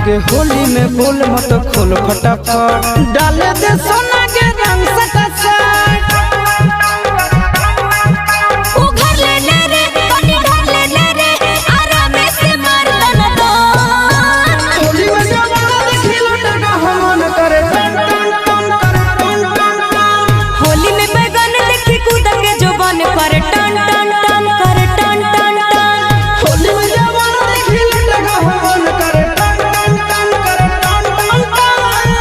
आगे होली में बोल मत खोल फटाफट डाल दे सोना के रंग सटासट उघर ले ले रे कनी ढाल ले ले रे आराम से मार दन दो होली में जवाना देखी लटका हमन करे टन टन टन करे टन टन टन होली में बैगन देखी कूद के जुबान करे टन टन टन करे टन टन टन होली में जवाना देखी लटका हमन करे टन टन टन करे टन टन टन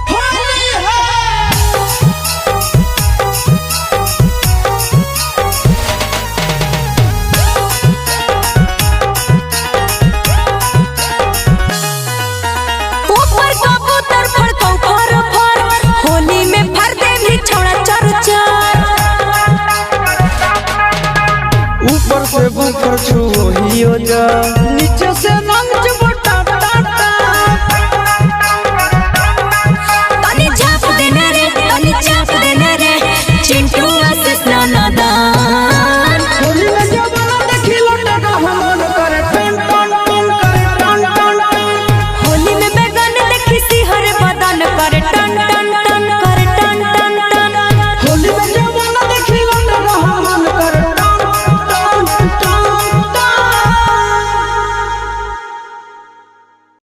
होली है ऊपर कबूतर फड़कौ फर फर होली में फर दे भी छोड़ा चर चर ऊपर से ऊपर छुओ हियो जा